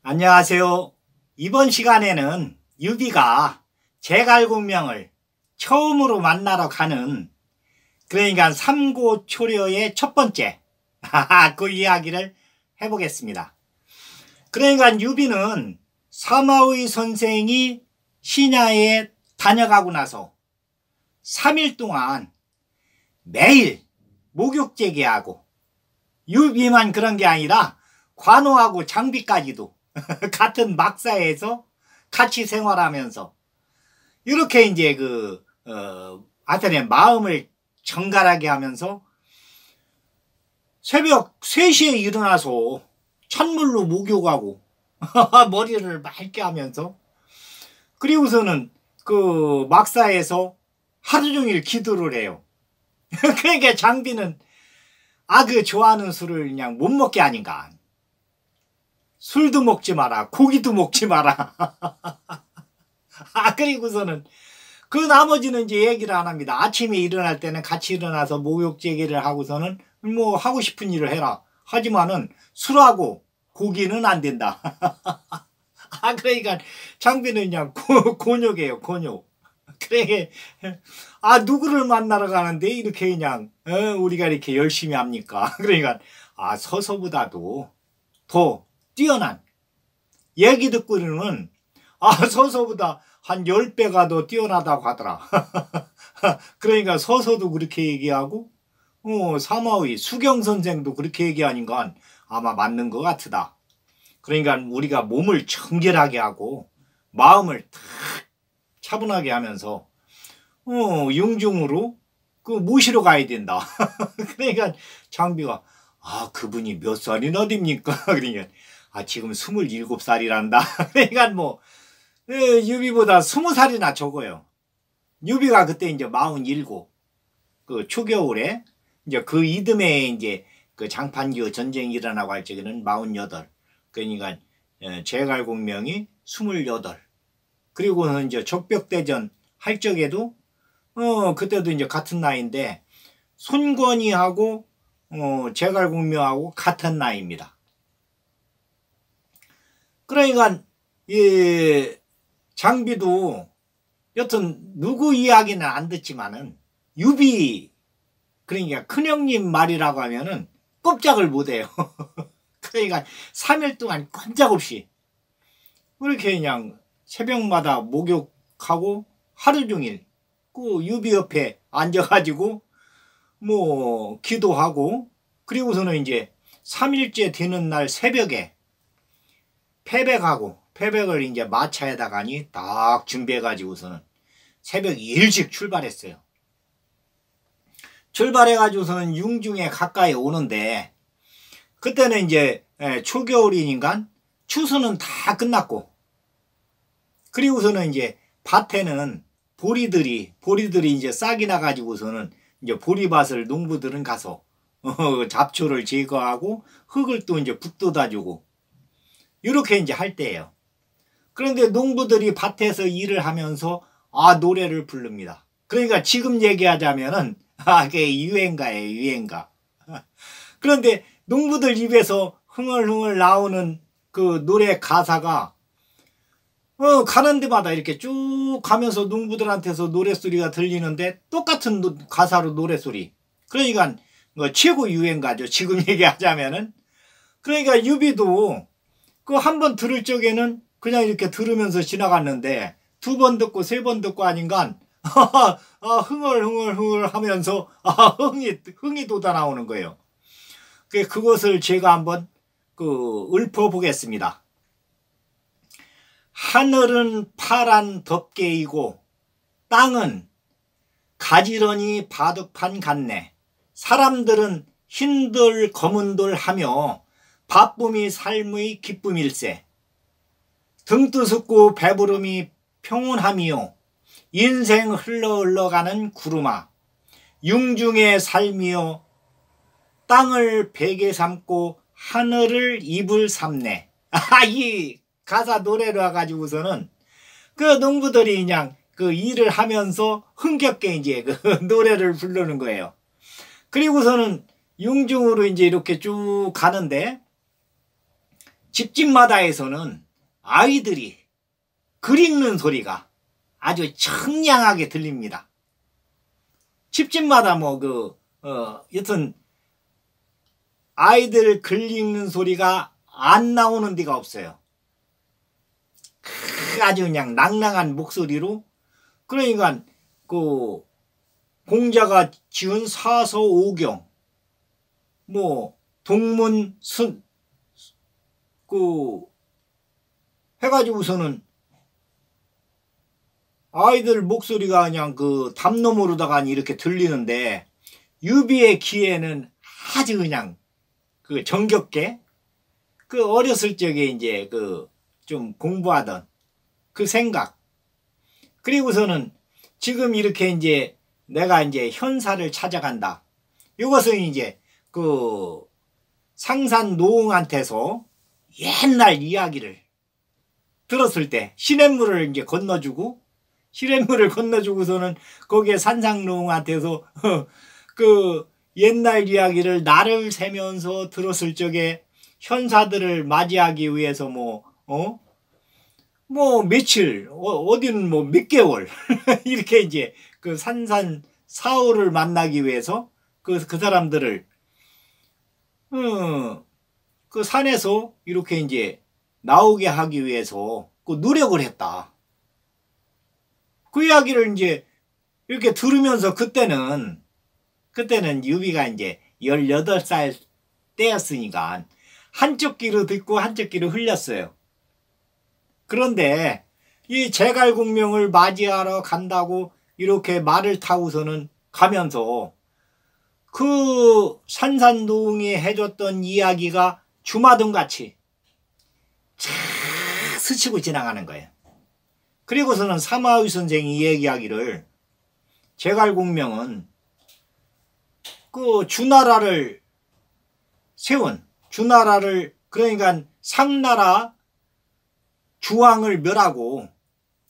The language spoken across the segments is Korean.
안녕하세요. 이번 시간에는 유비가 제갈공명을 처음으로 만나러 가는, 그러니까 삼고초려의 첫 번째 그 이야기를 해보겠습니다. 그러니까 유비는 사마의 선생이 신야에 다녀가고 나서 3일 동안 매일 목욕제기하고, 유비만 그런 게 아니라 관우하고 장비까지도 같은 막사에서 같이 생활하면서 이렇게 이제 하여튼 마음을 정갈하게 하면서 새벽 3시에 일어나서 찬물로 목욕하고 머리를 맑게 하면서, 그리고서는 그 막사에서 하루 종일 기도를 해요. 그러니까 장비는 그 좋아하는 술을 그냥 못 먹게 하니까 술도 먹지 마라, 고기도 먹지 마라. 그리고서는 그 나머지는 이제 얘기를 안 합니다. 아침에 일어날 때는 같이 일어나서 목욕제기를 하고서는 뭐 하고 싶은 일을 해라. 하지만은 술하고 고기는 안 된다. 그러니까 장비는 그냥 곤욕이에요, 곤욕. 그래, 누구를 만나러 가는데 이렇게 그냥 우리가 이렇게 열심히 합니까? 그러니까 서서보다도 더 뛰어난, 얘기 듣고는 서서보다 한 10배가 더 뛰어나다고 하더라. 그러니까 서서도 그렇게 얘기하고 사마의 수경 선생도 그렇게 얘기하니까 아마 맞는 것 같으다. 그러니까 우리가 몸을 청결하게 하고 마음을 탁 차분하게 하면서 영중으로 모시러 가야 된다. 그러니까 장비가 그분이 몇 살이나 됩니까? 그러니까 지금 27살이란다. 그러니까 뭐 유비보다 20살이나 적어요. 유비가 그때 이제 47, 그 초겨울에 이제 그 이듬해 이제 그 장판기호 전쟁이 일어나고 할 적에는 48. 그러니까 제갈공명이 28. 그리고는 이제 적벽대전 할 적에도 그때도 이제 같은 나이인데 손권이하고 제갈공명하고 같은 나이입니다. 그러니까 장비도 여튼 누구 이야기는 안 듣지만은 유비, 그러니까 큰형님 말이라고 하면은 꼼짝을 못해요. 그러니까 3일 동안 꼼짝없이 그렇게 그냥 새벽마다 목욕하고 하루 종일 그 유비 옆에 앉아가지고 뭐 기도하고, 그리고서는 이제 3일째 되는 날 새벽에 패백을 이제 마차에다가니 딱 준비해가지고서는 새벽 일찍 출발했어요. 출발해가지고서는 융중에 가까이 오는데, 그때는 이제 초겨울이니까 추수는 다 끝났고, 그리고서는 이제 밭에는 보리들이 이제 싹이 나가지고서는 이제 보리밭을 농부들은 가서 잡초를 제거하고 흙을 또 이제 북돋아주고 이렇게 이제 할 때예요. 그런데 농부들이 밭에서 일을 하면서 노래를 부릅니다. 그러니까 지금 얘기하자면은 그게 유행가예요, 유행가. 그런데 농부들 입에서 흥얼흥얼 나오는 그 노래 가사가 가는 데마다 이렇게 쭉 가면서 농부들한테서 노래소리가 들리는데 똑같은 가사로 노래소리. 그러니까 최고 유행가죠, 지금 얘기하자면은. 그러니까 유비도 그 한 번 들을 적에는 그냥 이렇게 들으면서 지나갔는데 2번 듣고 3번 듣고 하니까 흥얼흥얼 하면서 흥이 돋아 나오는 거예요. 그것을 제가 한번 읊어보겠습니다. 하늘은 파란 덮개이고 땅은 가지런히 바둑판 같네. 사람들은 흰돌 검은돌 하며 바쁨이 삶의 기쁨일세. 등뜨습고 배부름이 평온함이요 인생 흘러가는 구름아. 융중의 삶이요 땅을 베개 삼고 하늘을 이불 삼네. 이 가사 노래로 와가지고서는 그 농부들이 그냥 그 일을 하면서 흥겹게 이제 그 노래를 부르는 거예요. 그리고서는 융중으로 이제 이렇게 쭉 가는데 집집마다에서는 아이들이 글 읽는 소리가 아주 청량하게 들립니다. 집집마다 여튼 아이들 글 읽는 소리가 안 나오는 데가 없어요. 아주 그냥 낭낭한 목소리로, 그러니까 그 공자가 지은 사서오경, 동문순 해가지고서는 아이들 목소리가 그냥 그 담너머로다가 이렇게 들리는데, 유비의 귀에는 아주 그냥 그 정겹게, 그 어렸을 적에 이제 좀 공부하던 그 생각, 그리고서는 지금 이렇게 이제 내가 이제 현사를 찾아간다. 이것은 이제 그 상산노응한테서 옛날 이야기를 들었을 때 시냇물을 이제 건너주고, 시냇물을 건너주고서는 거기에 산상노응한테서 그 옛날 이야기를 날을 세면서 들었을 적에 현사들을 맞이하기 위해서 며칠, 어디는 몇 개월 이렇게 이제 그 산산사오를 만나기 위해서 그 사람들을 그 산에서 이렇게 이제 나오게 하기 위해서 그 노력을 했다. 그 이야기를 이제 이렇게 들으면서 그때는 유비가 이제 18살 때였으니까 한쪽 귀로 듣고 한쪽 귀로 흘렸어요. 그런데 이 제갈공명을 맞이하러 간다고 이렇게 말을 타고서는 가면서 그 산산노응이 해줬던 이야기가 주마등같이 쫙 스치고 지나가는 거예요. 그리고서는 사마의 선생이 얘기하기를, 제갈공명은 그 주나라를 세운, 그러니까 상나라 주왕을 멸하고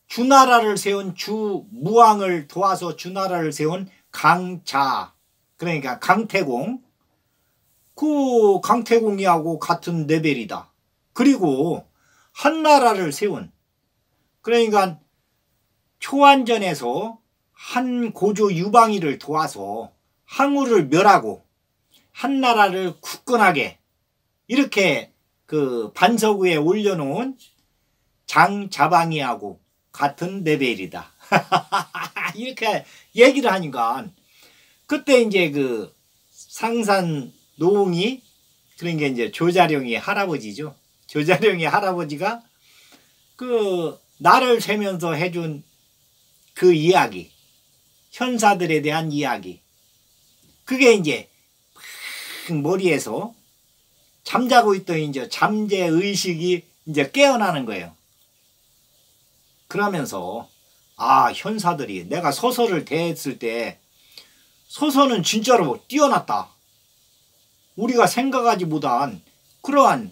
주나라를 세운 주무왕을 도와서 주나라를 세운 강자, 그러니까 강태공, 그 강태공이하고 같은 레벨이다. 그리고 한나라를 세운, 그러니까 초안전에서 한 고조 유방이를 도와서 항우를 멸하고 한나라를 굳건하게 이렇게 그 반석 위에 올려놓은 장자방이하고 같은 레벨이다. 이렇게 얘기를 하니까 그때 이제 그 상산노응이, 그러니까 이제 조자룡이 할아버지죠. 조자룡이 할아버지가 그 나를 세면서 해준 그 이야기, 현사들에 대한 이야기, 그게 이제 머리에서 잠자고 있던 이제 잠재 의식이 이제 깨어나는 거예요. 그러면서 현사들이, 내가 서서를 대했을 때 서서는 진짜로 뛰어났다. 우리가 생각하지 못한 그러한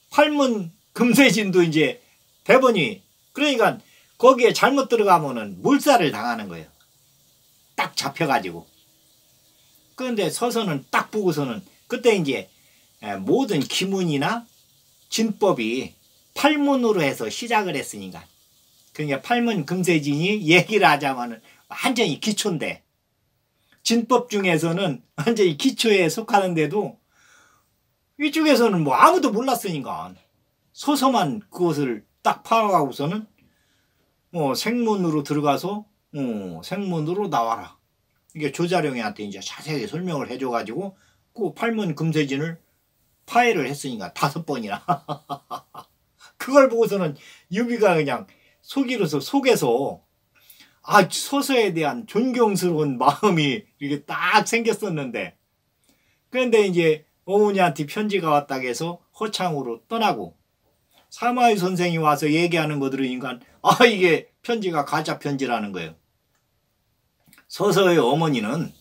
팔문 금세진도 이제 대번이, 그러니까 거기에 잘못 들어가면은 몰살을 당하는 거예요. 딱 잡혀가지고. 그런데 서서는 딱 보고서는 그때 이제 모든 기문이나 진법이 팔문으로 해서 시작을 했으니까, 그러니까 팔문 금세진이 얘기를 하자면은 완전히 기초인데, 진법 중에서는 완전히 기초에 속하는데도 이쪽에서는 아무도 몰랐으니까 서서만 그것을 딱 파악하고서는 생문으로 들어가서 생문으로 나와라. 이게 조자룡이한테 이제 자세하게 설명을 해줘가지고 그 팔문 금세진을 파해를 했으니까 5번이나. 그걸 보고서는 유비가 그냥 속에서 서서에 대한 존경스러운 마음이 이렇게 딱 생겼었는데, 그런데 이제 어머니한테 편지가 왔다고 해서 허창으로 떠나고 사마의 선생이 와서 얘기하는 거 들으니까 이게 편지가 가짜 편지라는 거예요. 서서의 어머니는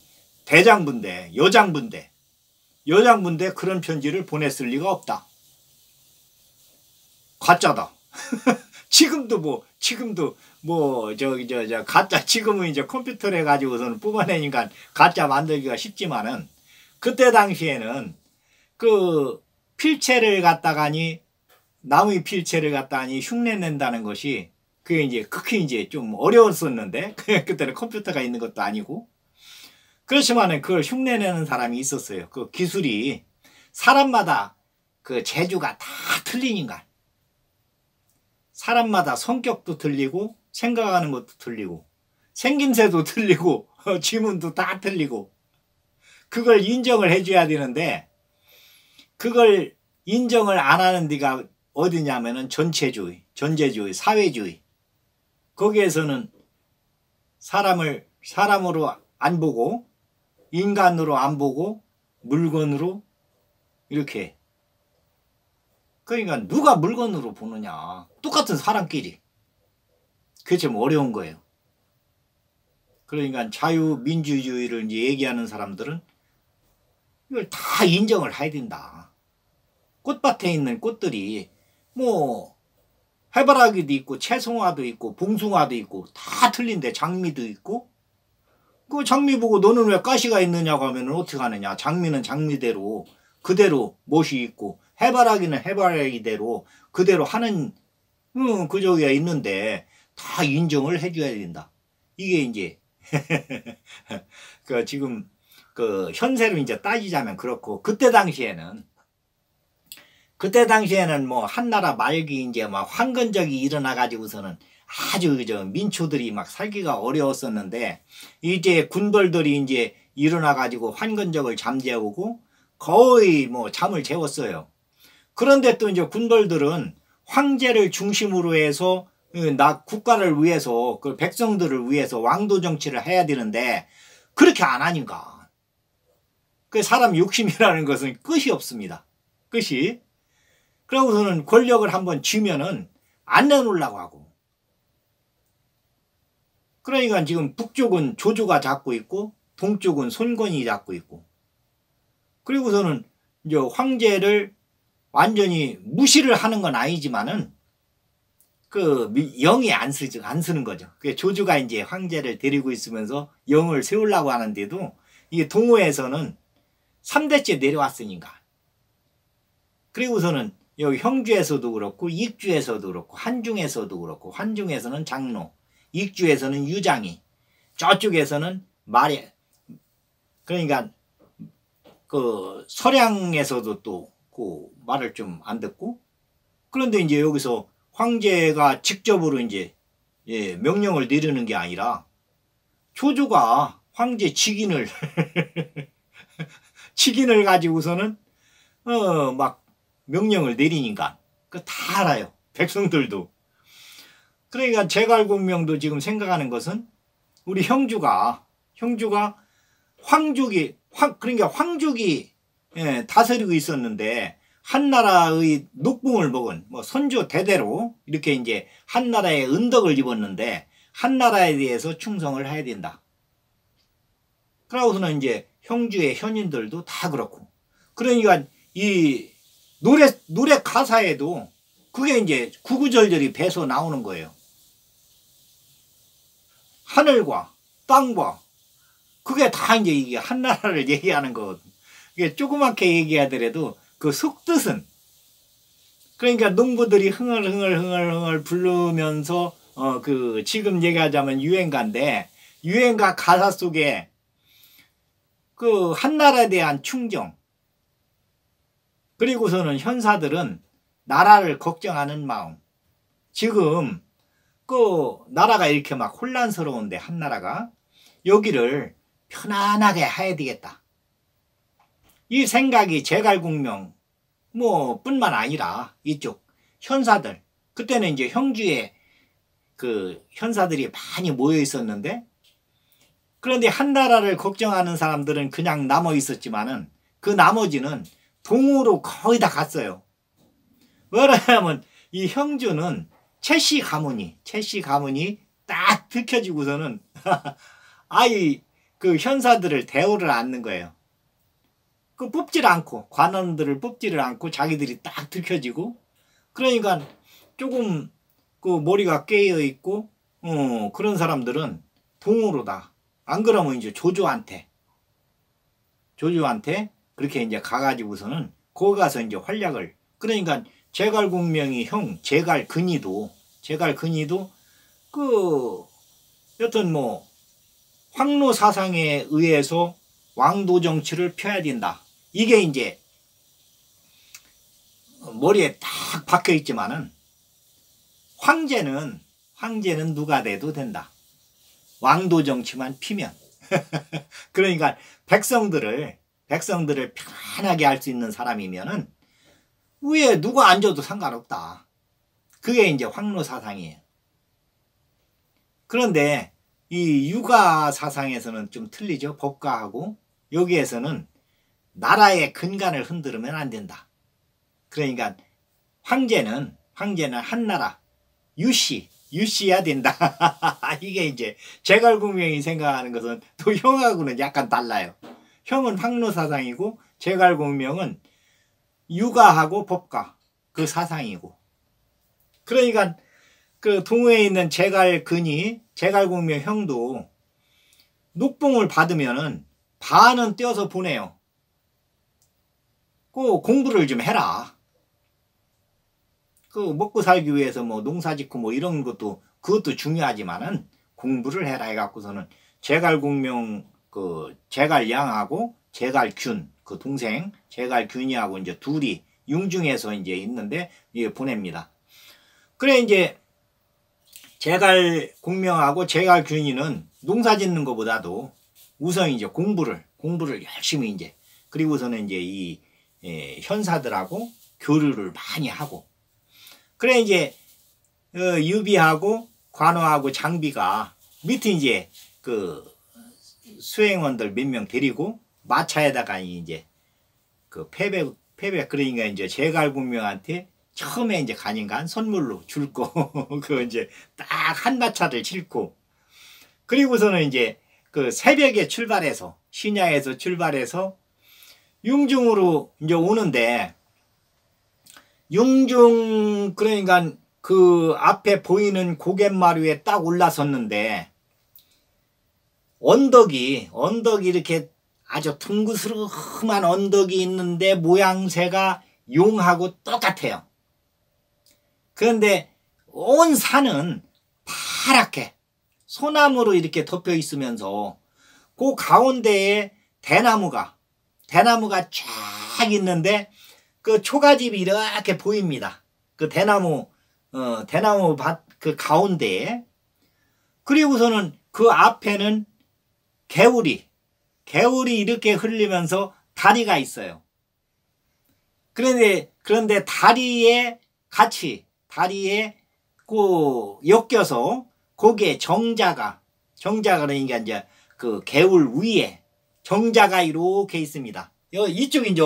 대장부인데, 여장부인데 그런 편지를 보냈을 리가 없다. 가짜다. 지금도 가짜, 지금은 이제 컴퓨터를 해가지고서는 뽑아내니까 가짜 만들기가 쉽지만은, 그때 당시에는 그 필체를 갖다가니 나무의 필체를 갖다니 흉내 낸다는 것이 그게 이제 극히 이제 좀 어려웠었는데 그때는 컴퓨터가 있는 것도 아니고 그렇지만은 그걸 흉내 내는 사람이 있었어요. 그 기술이 사람마다 그 재주가 다 틀리니까 사람마다 성격도 틀리고 생각하는 것도 틀리고 생김새도 틀리고 지문도 다 틀리고 그걸 인정을 해줘야 되는데 그걸 인정을 안 하는 데가 어디냐면은 전체주의, 전제주의, 사회주의. 거기에서는 사람을 사람으로 안 보고 인간으로 안 보고 물건으로 이렇게. 그러니까 누가 물건으로 보느냐. 똑같은 사람끼리. 그게 좀 어려운 거예요. 그러니까 자유민주주의를 이제 얘기하는 사람들은 이걸 다 인정을 해야 된다. 꽃밭에 있는 꽃들이 뭐 해바라기도 있고 채송화도 있고 봉숭아도 있고 다 틀린데 장미도 있고 그 장미 보고 너는 왜 가시가 있느냐고 하면 어떻게 하느냐. 장미는 장미대로 그대로 멋이 있고 해바라기는 해바라기대로 그대로 하는 그 저기가 있는데 다 인정을 해줘야 된다. 이게 이제 그 지금 그 현세로 이제 따지자면 그렇고 그때 당시에는 뭐 한나라 말기 이제 막 황건적이 일어나 가지고서는 아주 저 민초들이 막 살기가 어려웠었는데 이제 군벌들이 이제 일어나 가지고 황건적을 잠재우고 거의 뭐 잠을 재웠어요. 그런데 또 이제 군벌들은 황제를 중심으로 해서 국가를 위해서 그 백성들을 위해서 왕도 정치를 해야 되는데 그렇게 안 하니까 그 사람 욕심이라는 것은 끝이 없습니다. 끝이. 그러고서는 권력을 한번 쥐면은 안 내놓으려고 하고. 그러니까 지금 북쪽은 조조가 잡고 있고 동쪽은 손권이 잡고 있고. 그리고서는 이제 황제를 완전히 무시를 하는 건 아니지만은 그 영이 안 쓰는 거죠. 그 조조가 이제 황제를 데리고 있으면서 영을 세우려고 하는데도 이게 동호에서는 3대째 내려왔으니까. 그리고서는 여기 형주에서도 그렇고 익주에서도 그렇고 한중에서도 그렇고 한중에서는 장로, 익주에서는 유장이, 저쪽에서는 말에 그러니까 그 서량에서도 또 그 말을 좀 안 듣고 그런데 이제 여기서 황제가 직접으로 이제 명령을 내리는 게 아니라 조조가 황제 직인을 직인을 가지고서는 막 명령을 내리니까 그 다 알아요. 백성들도. 그러니까 제갈공명도 지금 생각하는 것은 우리 형주가 그러니까 황족이 다스리고 있었는데 한나라의 녹봉을 먹은 뭐 선조 대대로 이렇게 이제 한나라의 은덕을 입었는데 한나라에 대해서 충성을 해야 된다. 그러고서는 이제 형주의 현인들도 다 그렇고. 그러니까 이 노래 가사에도 그게 이제 구구절절히 배서 나오는 거예요. 하늘과 땅과 그게 다 이제 이게 한나라를 얘기하는 거거든. 이게 조그맣게 얘기하더라도 그 속뜻은 그러니까 농부들이 흥얼흥얼 부르면서 그 지금 얘기하자면 유행가인데 유행가 가사 속에 그 한나라에 대한 충정 그리고서는 현사들은 나라를 걱정하는 마음. 지금 그 나라가 이렇게 막 혼란스러운데 한나라가 여기를 편안하게 해야 되겠다. 이 생각이 제갈공명 뭐 뿐만 아니라 이쪽 현사들 그때는 이제 형주에 그 현사들이 많이 모여 있었는데 그런데 한나라를 걱정하는 사람들은 그냥 남아 있었지만은 그 나머지는 동으로 거의 다 갔어요. 왜냐하면 이 형주는 채씨 가문이 딱 들켜지고서는 아이 그 현사들을 대우를 않는 거예요. 그 뽑질 않고 관원들을 뽑지를 않고 자기들이 딱 들켜지고 그러니까 조금 그 머리가 깨어 있고 그런 사람들은 동으로다. 안 그러면 이제 조조한테 그렇게 이제 가가지고서는 거기 가서 이제 활약을 그러니까 제갈공명이 형 제갈근이도 그 여튼 뭐 황로 사상에 의해서 왕도 정치를 펴야 된다. 이게 이제 머리에 딱 박혀 있지만은 황제는 누가 돼도 된다. 왕도 정치만 피면. 그러니까 백성들을 편안하게 할 수 있는 사람이면은 위에 누가 앉아도 상관없다. 그게 이제 황로 사상이에요. 그런데 이 유가 사상에서는 좀 틀리죠. 법가하고. 여기에서는 나라의 근간을 흔들면 안 된다. 그러니까 황제는 한나라 유씨야 된다. 이게 이제 제갈공명이 생각하는 것은 또 형하고는 약간 달라요. 형은 황로 사상이고 제갈공명은 유가하고 법가 그 사상이고. 그러니까 그 동호회에 있는 제갈공명 형도 녹봉을 받으면은 반은 떼어서 보내요. 그 공부를 좀 해라. 그 먹고 살기 위해서 뭐 농사 짓고 뭐 이런 그것도 중요하지만은 공부를 해라 해갖고서는 제갈공명 그 제갈량하고 제갈균 그 동생 제갈균이하고 이제 둘이 융중에서 이제 있는데 이게 보냅니다. 그래 이제 제갈공명하고 제갈균이는 농사 짓는 것보다도 우선 이제 공부를 열심히 이제 그리고서는 이제 이 현사들하고 교류를 많이 하고 그래 이제 유비하고 관우하고 장비가 밑에 이제 그 수행원들 몇 명 데리고 마차에다가 이제 그 패배 그러니까 이제 제갈공명한테 처음에 이제 가니까 선물로 줄 거 그 이제 딱 한 마차를 싣고 그리고서는 이제 그 새벽에 출발해서 신야에서 출발해서 융중으로 이제 오는데 융중 그러니까 그 앞에 보이는 고갯마루에 딱 올라섰는데 언덕이 이렇게 아주 둥그스름한 언덕이 있는데 모양새가 용하고 똑같아요. 그런데 온 산은 파랗게 소나무로 이렇게 덮여 있으면서 그 가운데에 대나무가 쫙 있는데 그 초가집이 이렇게 보입니다. 그 대나무 밭 그 가운데에 그리고서는 그 앞에는 개울이 이렇게 흐르면서 다리가 있어요. 그런데 다리에 그 엮여서 거기에 정자가 그러니까 이제 그 개울 위에 정자가 이렇게 있습니다. 이쪽 이제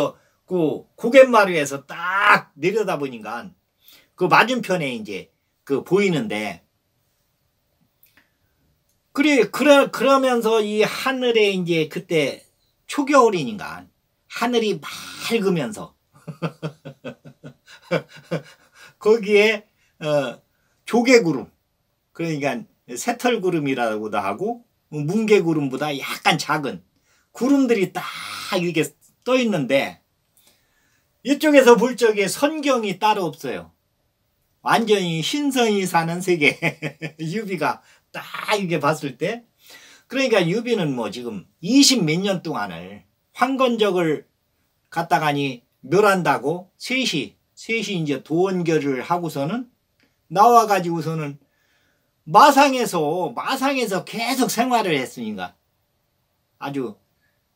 그 고갯마루에서 딱 내려다 보니까 그 맞은편에 이제 그 보이는데 그러면서 이 하늘에 이제 그때 초겨울이니까 하늘이 맑으면서 거기에 조개구름 그러니까 새털구름이라고도 하고 뭉게구름보다 약간 작은 구름들이 딱 이렇게 떠 있는데 이쪽에서 볼 적에 선경이 따로 없어요. 완전히 신성이 사는 세계. 유비가 딱 이렇게 봤을 때 그러니까 유비는 뭐 지금 20 몇 년 동안을 황건적을 갖다가니 멸한다고 셋이 이제 도원결을 하고서는 나와가지고서는 마상에서 계속 생활을 했으니까 아주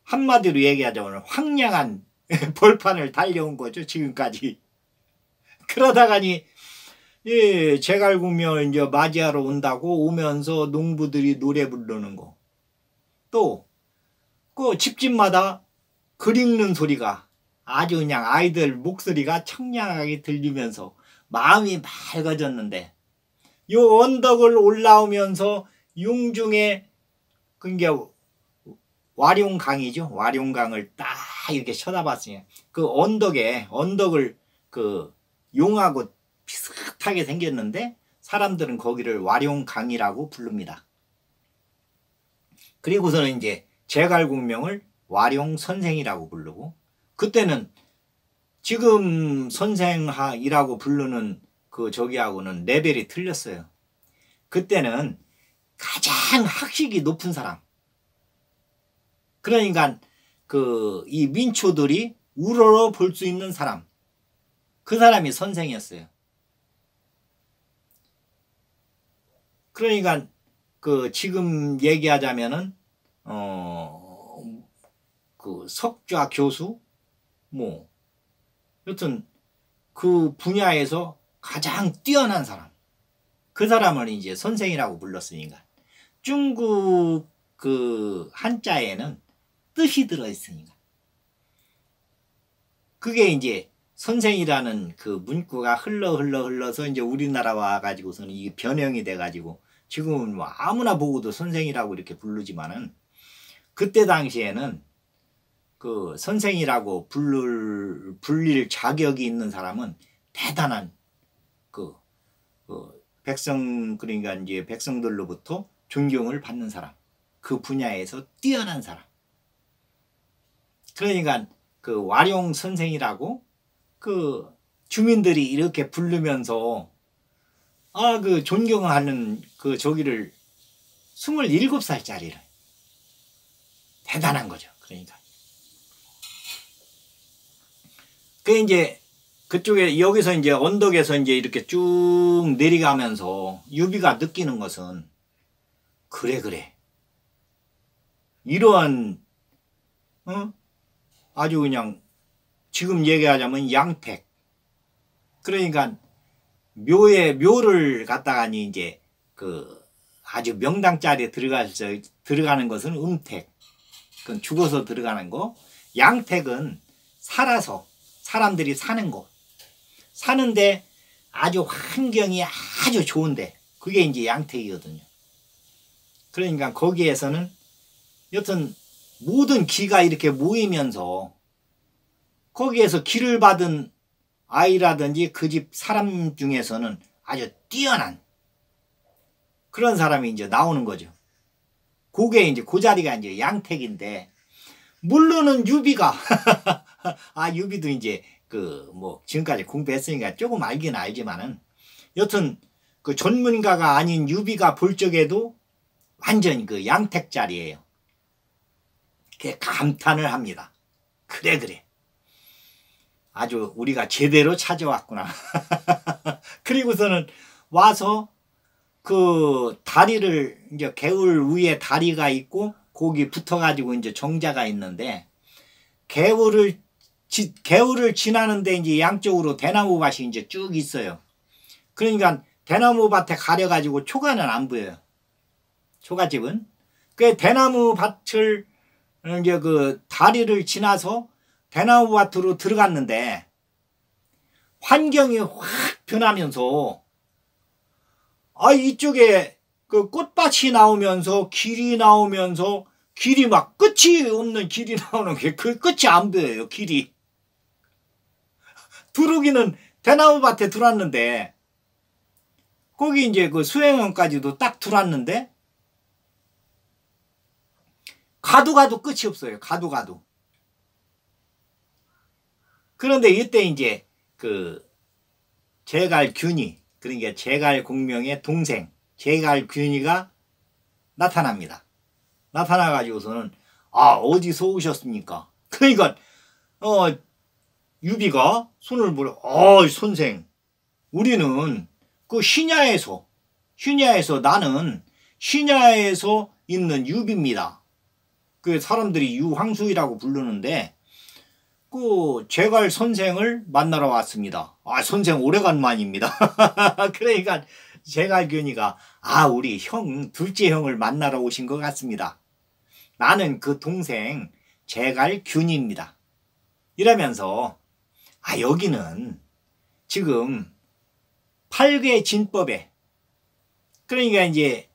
한마디로 얘기하자면 황량한 벌판을 달려온 거죠 지금까지. 그러다가니 제갈공명을 이제 맞이하러 온다고 오면서 농부들이 노래 부르는 거 또 그 집집마다 글 읽는 소리가 아주 그냥 아이들 목소리가 청량하게 들리면서 마음이 맑아졌는데 요 언덕을 올라오면서 융중에 그러니까 와룡강이죠. 와룡강을 딱 이렇게 쳐다봤으니 그 언덕을 그 용하고 비슷하게 생겼는데 사람들은 거기를 와룡강이라고 부릅니다. 그리고서는 이제 제갈공명을 와룡선생이라고 부르고 그때는 지금 선생이라고 부르는 그 저기하고는 레벨이 틀렸어요. 그때는 가장 학식이 높은 사람. 그러니까 이 민초들이 우러러 볼 수 있는 사람. 그 사람이 선생이었어요. 그러니까 지금 얘기하자면은 석좌 교수 여튼 그 분야에서 가장 뛰어난 사람. 그 사람을 이제 선생이라고 불렀으니까. 중국 한자에는 뜻이 들어있으니까. 그게 이제 선생이라는 그 문구가 흘러서 이제 우리나라 와가지고서는 이게 변형이 돼가지고 지금은 뭐 아무나 보고도 선생이라고 이렇게 부르지만은 그때 당시에는 그 선생이라고 불릴 자격이 있는 사람은 대단한 그러니까 이제 백성들로부터 존경을 받는 사람, 그 분야에서 뛰어난 사람. 그러니까 와룡 선생이라고 주민들이 이렇게 부르면서 존경하는 저기를 27살짜리를 대단한 거죠. 그러니까 이제 그쪽에 여기서 이제 언덕에서 이제 이렇게 쭉 내려가면서 유비가 느끼는 것은 그래 이러한 아주 그냥 지금 얘기하자면 양택. 그러니까 묘를 갖다가 이제 아주 명당 자리에 들어가는 것은 음택. 그건 죽어서 들어가는 거. 양택은 살아서 사람들이 사는 곳. 사는데 아주 환경이 아주 좋은데 그게 이제 양택이거든요. 그러니까 거기에서는 여튼 모든 기가 이렇게 모이면서 거기에서 기를 받은 아이라든지 그 집 사람 중에서는 아주 뛰어난 그런 사람이 이제 나오는 거죠. 그게 이제 그 자리가 이제 양택인데, 물론은 유비가 유비도 이제 지금까지 공부했으니까 조금 알긴 알지만은 여튼 전문가가 아닌 유비가 볼 적에도 완전 양택 자리예요. 그게 감탄을 합니다. 그래. 아주 우리가 제대로 찾아왔구나. 그리고서는 와서 다리를 이제 개울 위에 다리가 있고 거기 붙어가지고 이제 정자가 있는데 개울을 지나는데 이제 양쪽으로 대나무 밭이 이제 쭉 있어요. 그러니까 대나무 밭에 가려가지고 초가는 안 보여요. 초가집은. 그 대나무 밭을 이제 다리를 지나서 대나무 밭으로 들어갔는데 환경이 확 변하면서 이쪽에 꽃밭이 나오면서 길이 나오면서 길이 막 끝이 없는 길이 나오는 게 그 끝이 안 보여요. 길이. 들어오기는 대나무 밭에 들어왔는데 거기 이제 수행원까지도 딱 들어왔는데 가도 끝이 없어요. 가도. 그런데 이때 이제 제갈균이, 그러니까 제갈공명의 동생 제갈균이가 나타납니다. 나타나가지고서는 어디서 오셨습니까? 그러니까 유비가 손을 물어 선생, 우리는 신야에서 나는 신야에서 있는 유비입니다. 사람들이 유황수이라고 부르는데 제갈 선생을 만나러 왔습니다. 선생 오래간만입니다. 그러니까 제갈균이가 우리 둘째 형을 만나러 오신 것 같습니다. 나는 그 동생 제갈균입니다. 이러면서 여기는 지금 팔괘진법에, 그러니까 이제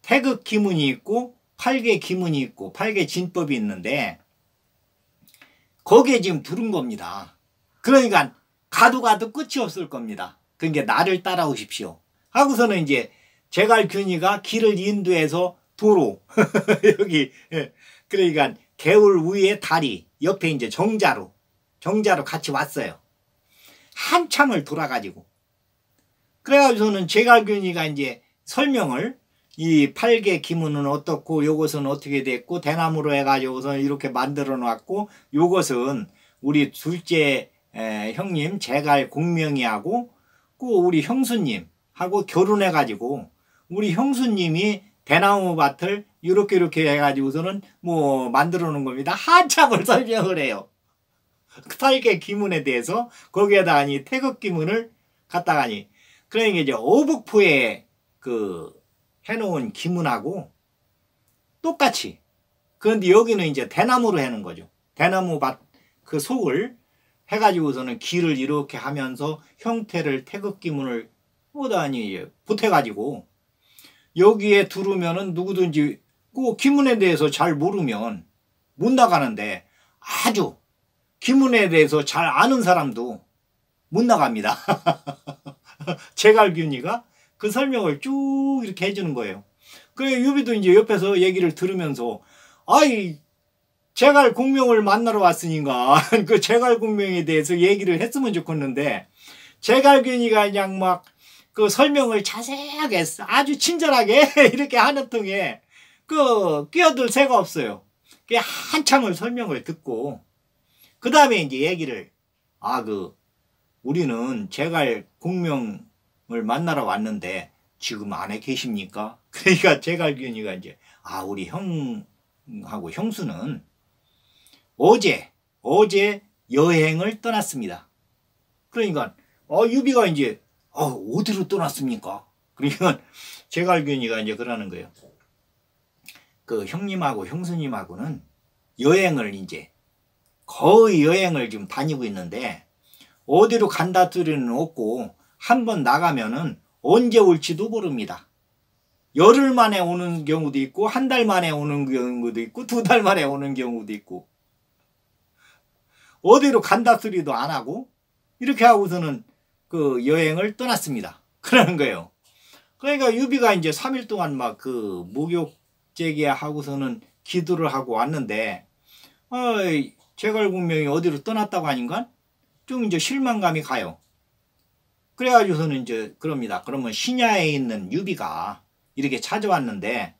태극 기문이 있고 팔괘 기문이 있고 팔괘진법이 있는데 거기에 지금 들은 겁니다. 그러니까 가도 끝이 없을 겁니다. 그러니까 나를 따라오십시오 하고서는 이제 제갈균이가 길을 인도해서 도로 여기 그러니까 개울 위에 다리 옆에 이제 정자로 정자로 같이 왔어요. 한참을 돌아가지고. 그래가지고는 제갈균이가 이제 설명을 이 팔개 기문은 어떻고 요것은 어떻게 됐고 대나무로 해가지고서 이렇게 만들어 놨고 요것은 우리 둘째 형님 제갈공명이하고 꼭 우리 형수님하고 결혼해가지고 우리 형수님이 대나무 밭을 이렇게 해가지고서는 뭐 만들어 놓은 겁니다. 한참을 설명을 해요. 팔개 기문에 대해서 거기에다가 이 태극 기문을 갖다가니 그러니까 이제 어북포에 그 해놓은 기문하고 똑같이. 그런데 여기는 이제 대나무로 해놓은 거죠. 대나무 밭 그 속을 해가지고서는 길을 이렇게 하면서 형태를 태극 기문을 뭐다니 보태가지고 여기에 들으면은 누구든지 그 기문에 대해서 잘 모르면 못 나가는데 아주 기문에 대해서 잘 아는 사람도 못 나갑니다. 제갈균이가 그 설명을 쭉 이렇게 해주는 거예요. 그래 유비도 이제 옆에서 얘기를 들으면서 아이 제갈공명을 만나러 왔으니까 그 제갈공명에 대해서 얘기를 했으면 좋겠는데 제갈균이가 그냥 막 그 설명을 자세하게 아주 친절하게 이렇게 하는 통에 그 끼어들 새가 없어요. 한참을 설명을 듣고 그 다음에 이제 얘기를 우리는 제갈공명을 만나러 왔는데 지금 안에 계십니까? 그러니까 제갈균이가 이제 우리 형하고 형수는 어제 여행을 떠났습니다. 그러니까 유비가 이제 어디로 떠났습니까? 그러니까 제갈균이가 이제 그러는 거예요. 그 형님하고 형수님하고는 여행을 이제 거의 여행을 지금 다니고 있는데 어디로 간다 소리는 없고 한번 나가면은 언제 올지도 모릅니다. 열흘 만에 오는 경우도 있고 한 달 만에 오는 경우도 있고 2달 만에 오는 경우도 있고 어디로 간다 소리도 안 하고 이렇게 하고서는 그 여행을 떠났습니다. 그러는 거예요. 그러니까 유비가 이제 3일 동안 막 그 목욕제기 하고서는 기도를 하고 왔는데 제갈공명이 어디로 떠났다고 하니까 좀 이제 실망감이 가요. 그래가지고서는 이제 그럽니다. 그러면 신야에 있는 유비가 이렇게 찾아왔는데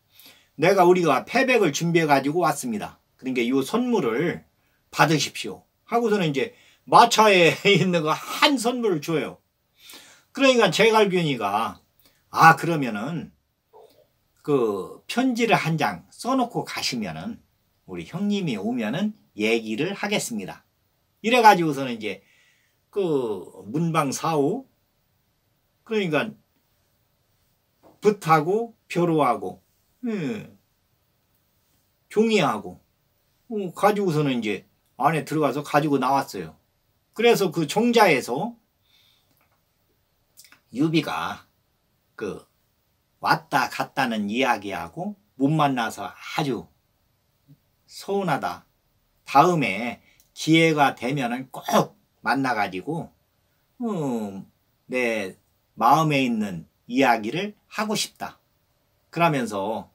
우리가 패백을 준비해 가지고 왔습니다. 그러니까 이 선물을 받으십시오 하고서는 이제 마차에 있는 거 한 선물을 줘요. 그러니까 제갈균이가 그러면은 그 편지를 한 장 써놓고 가시면은 우리 형님이 오면은 얘기를 하겠습니다. 이래가지고서는 이제 그 문방 사오 그러니까 붓하고 벼루하고 종이하고 가지고서는 이제 안에 들어가서 가지고 나왔어요. 그래서 그 종자에서 유비가 그 왔다 갔다는 이야기하고 못 만나서 아주 서운하다. 다음에 기회가 되면은 꼭 만나가지고 내 마음에 있는 이야기를 하고 싶다. 그러면서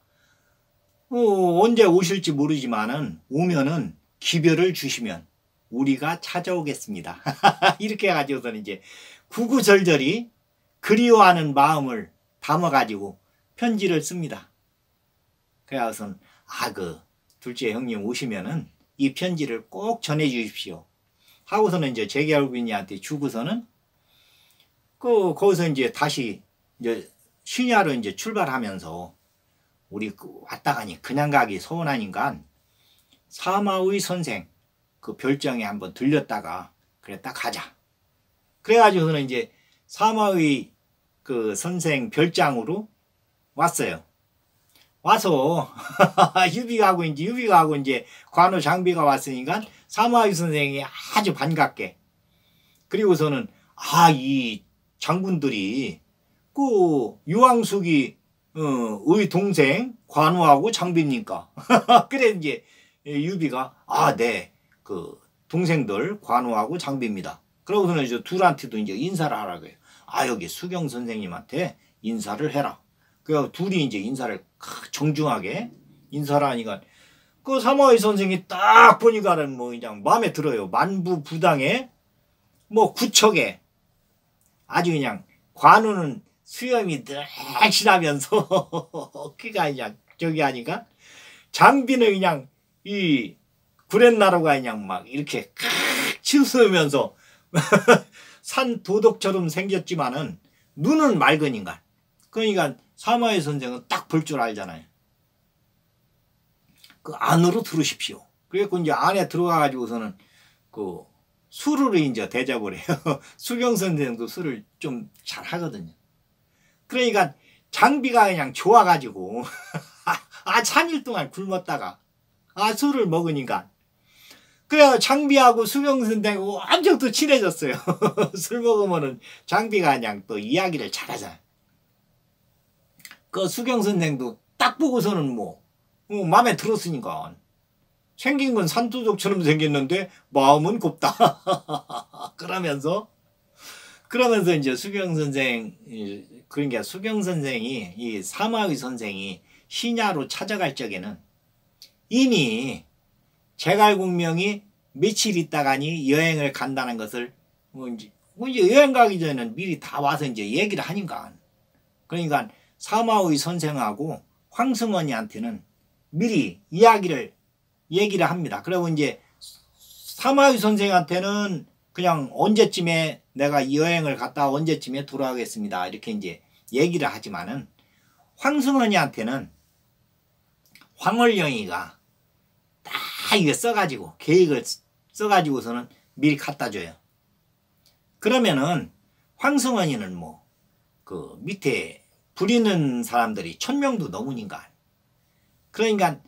언제 오실지 모르지만은 오면은 기별을 주시면 우리가 찾아오겠습니다. 이렇게 해가지고서는 이제 구구절절히 그리워하는 마음을 담아가지고 편지를 씁니다. 그래서는 그 둘째 형님 오시면은 이 편지를 꼭 전해 주십시오. 하고서는 이제 제갈균이한테 주고서는 거기서 이제 다시 이제 신야로 이제 출발하면서 우리 왔다 가니 그냥 가기 서운하니까 사마의 선생 그 별장에 한번 들렸다가 그랬다 가자. 그래가지고는 이제 사마의 그 선생 별장으로 왔어요. 와서 유비가 하고 이제 관우 장비가 왔으니까 사마의 선생이 아주 반갑게 그리고서는 이 장군들이 그 유황숙이 의 동생 관우하고 장비입니까? 그래 이제 유비가 네, 그 동생들 관우하고 장비입니다. 그러고서는 이제 둘한테도 이제 인사를 하라고 해요. 여기 수경 선생님한테 인사를 해라. 그래서 둘이 이제 인사를 정중하게 인사를 하니까 그 사마의 선생이 딱 보니까는 뭐 그냥 마음에 들어요. 만부부당에 뭐 구척에 아주 그냥 관우는 수염이 늘씬하면서 그가 그냥 저기 하니까 장비는 그냥 이 구렛나루가 그냥 막 이렇게 칵 치우면서 산 도덕처럼 생겼지만은 눈은 맑은 인간. 그러니까 사마의 선생은 딱 볼 줄 알잖아요. 그 안으로 들으십시오. 그래서 이제 안에 들어가 가지고서는 그 술을 이제 대접을 해요. 수경 선생도 술을 좀 잘 하거든요. 그러니까 장비가 그냥 좋아가지고 3일 동안 굶었다가 술을 먹으니까 그래 장비하고 수경 선생하고 엄청 또 친해졌어요. 술 먹으면은 장비가 그냥 또 이야기를 잘하잖아요. 그 수경 선생도 딱 보고서는 뭐 마음에 들었으니까 생긴 건 산도둑처럼 생겼는데 마음은 곱다. 그러면서 이제 수경 선생 그러니까 수경 선생이 이 사마의 선생이 신야로 찾아갈 적에는 이미 제갈공명이 며칠 있다가니 여행을 간다는 것을 이제 여행 가기 전에는 미리 다 와서 이제 얘기를 하니까 그러니까 사마의 선생하고 황승원이한테는 미리 얘기를 합니다. 그리고 이제 사마의 선생한테는 그냥 언제쯤에 내가 여행을 갔다 언제쯤에 돌아오겠습니다. 이렇게 이제 얘기를 하지만은 황승원이한테는 황홀령이가 다 이거 써가지고 계획을 써가지고서는 미리 갖다 줘요. 그러면은 황승원이는 뭐 그 밑에 부리는 사람들이 1000명도 넘으니까 그러니까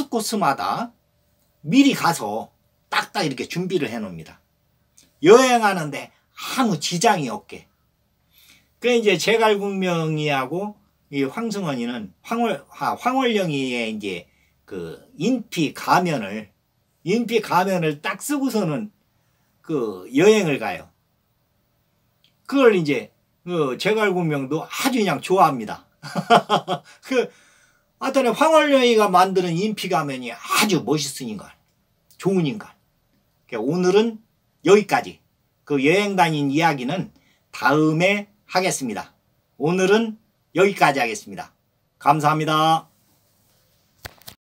코스마다 미리 가서 딱딱 이렇게 준비를 해 놓습니다. 여행하는데 아무 지장이 없게. 그 이제 제갈공명이하고 이 황승원이는 황홀령이의 이제 그 인피 가면을 딱 쓰고서는 그 여행을 가요. 그걸 이제 그 제갈공명도 아주 그냥 좋아합니다. 하여튼 황홀령이가 만드는 인피 가면이 아주 멋있으니까 좋은 인간. 오늘은 여기까지. 그 여행 다닌 이야기는 다음에 하겠습니다. 오늘은 여기까지 하겠습니다. 감사합니다.